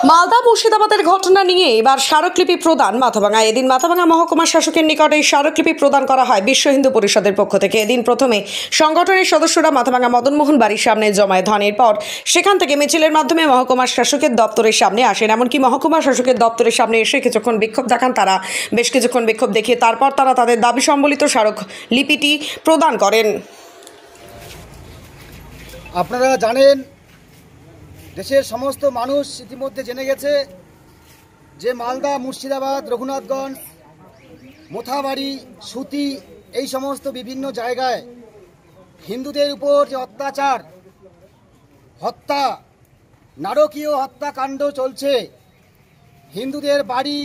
মালদা মুর্শিদাবাদের ঘটনা নিয়ে এবার স্মারকলিপি প্রদান মাথাভাঙা। এদিন মাথাভাঙা মহকুমা শাসকের নিকটে স্মারকলিপি প্রদান করা হয় বিশ্ব হিন্দু পরিষদের পক্ষ থেকে। এদিন প্রথমে সংগঠনের সদস্যরা মাথাভাঙা মদনমোহন বাড়ির সামনে জমায়েত হন। এরপর সেখান থেকে মিছিলের মাধ্যমে মহকুমা শাসকের দপ্তরের সামনে আসেন। এমনকি মহকুমা শাসকের দপ্তরের সামনে এসে কিছুক্ষণ বিক্ষোভ দেখান তারা। বেশ কিছুক্ষণ বিক্ষোভ দেখিয়ে তারপর তারা তাদের দাবি সম্বলিত স্মারকলিপিটি প্রদান করেন। আপনারা জানেন, দেশের সমস্ত মানুষ ইতিমধ্যে জেনে গেছে যে মালদা, মুর্শিদাবাদ, রঘুনাথগঞ্জ, মোথাবাড়ি, সুতি এই সমস্ত বিভিন্ন জায়গায় হিন্দুদের উপর যে অত্যাচার, হত্যা, নারকীয় হত্যাকাণ্ড চলছে, হিন্দুদের বাড়ি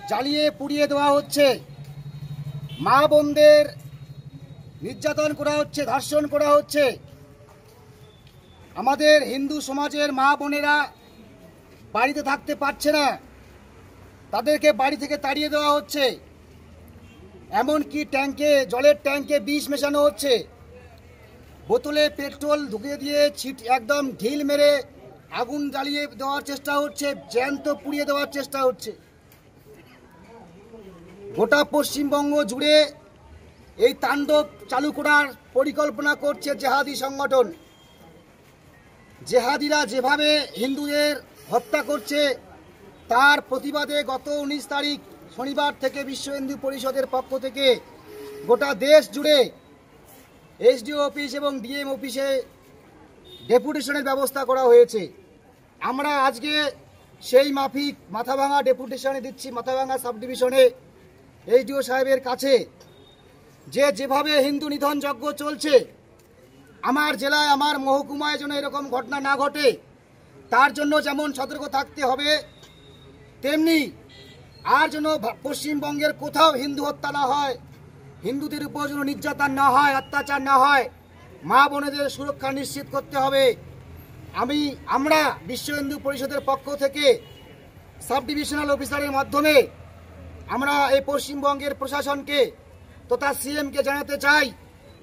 জ্বালিয়ে পুড়িয়ে দেওয়া হচ্ছে, মা বোনদের নির্যাতন করা হচ্ছে, ধর্ষণ করা হচ্ছে। আমাদের হিন্দু সমাজের মা বোনেরা বাড়িতে থাকতে পারছে না, তাদেরকে বাড়ি থেকে তাড়িয়ে দেওয়া হচ্ছে। এমনকি জলের ট্যাঙ্কে বিষ মেশানো হচ্ছে, বোতলে পেট্রোল ঢুকিয়ে দিয়ে একদম ঢিল মেরে আগুন জ্বালিয়ে দেওয়ার চেষ্টা হচ্ছে, জ্যান্ত পুড়িয়ে দেওয়ার চেষ্টা হচ্ছে। গোটা পশ্চিমবঙ্গ জুড়ে এই তাণ্ডব চালু করার পরিকল্পনা করছে জেহাদি সংগঠন। জেহাদিরা যেভাবে হিন্দুদের হত্যা করছে তার প্রতিবাদে গত 19 তারিখ শনিবার থেকে বিশ্ব হিন্দু পরিষদের পক্ষ থেকে গোটা দেশ জুড়ে এসডিও অফিস এবং ডিএম অফিসে ডেপুটেশনের ব্যবস্থা করা হয়েছে। আমরা আজকে সেই মাফিক মাথাভাঙা ডেপুটেশনে দিচ্ছি, মাথাভাঙা সাব ডিভিশনে এসডিও সাহেবের কাছে, যেভাবে হিন্দু নিধন যজ্ঞ চলছে, আমার জেলায়, আমার মহকুমায় যেন এরকম ঘটনা না ঘটে, তার জন্য যেমন সতর্ক থাকতে হবে, তেমনি আর যেন পশ্চিমবঙ্গের কোথাও হিন্দু হত্যা না হয়, হিন্দুদের উপর যেন নির্যাতন না হয়, অত্যাচার না হয়, মা বোনেদের সুরক্ষা নিশ্চিত করতে হবে। আমরা বিশ্ব হিন্দু পরিষদের পক্ষ থেকে সাব ডিভিশনাল অফিসারের মাধ্যমে আমরা এই পশ্চিমবঙ্গের প্রশাসনকে তথা সিএমকে জানাতে চাই।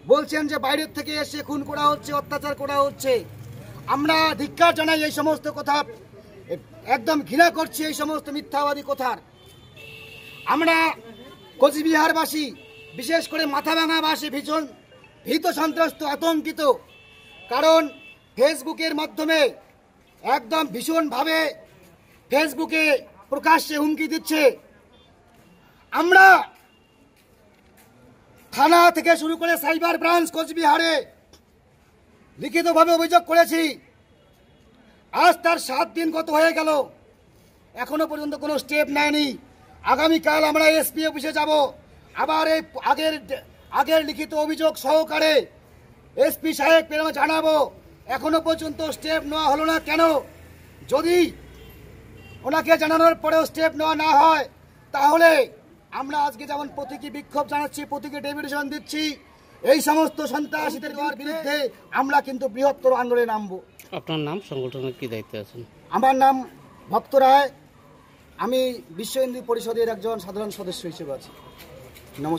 বলছেন যে বাইরের থেকে এসে খুন করা হচ্ছে, অত্যাচার করা হচ্ছে। আমরা ধিক্কার জানাই এই সমস্ত কথা, একদম ঘৃণা করছি এই সমস্ত মিথ্যাবাদী কথার। আমরা কোচবিহারবাসী, বিশেষ করে মাথাভাঙাবাসী ভীষণ ভীত, সন্ত্রস্ত, আতঙ্কিত। কারণ ফেসবুকের মাধ্যমে একদম ভীষণভাবে ফেসবুকে প্রকাশ্যে হুমকি দিচ্ছে। আমরা থানা থেকে শুরু করে সাইবার ব্রাঞ্চ কোচবিহারে লিখিতভাবে অভিযোগ করেছি। আজ তার 7 দিন গত হয়ে গেল, এখনো পর্যন্ত কোনো স্টেপ নেয়নি। আগামীকাল আমরা এসপি অফিসে যাব, আবার এই আগের লিখিত অভিযোগ সহকারে এসপি সাহেব জানাবো। এখনো পর্যন্ত স্টেপ নেওয়া হলো না কেন? যদি ওনাকে জানানোর পরেও স্টেপ নেওয়া না হয়, তাহলে আমরা আজকে যেমন প্রতীকী বিক্ষোভ জানাচ্ছি, প্রতীকী ডেপুটেশন দিচ্ছি, এই সমস্ত সন্ত্রাসীদের বিরুদ্ধে আমরা কিন্তু বৃহত্তর আন্দোলনে নামবো। আপনার নাম, সংগঠনের কি দায়িত্বে আছেন? আমার নাম ভক্ত রায়, আমি বিশ্ব হিন্দু পরিষদের একজন সাধারণ সদস্য হিসেবে আছি। নমস্কার।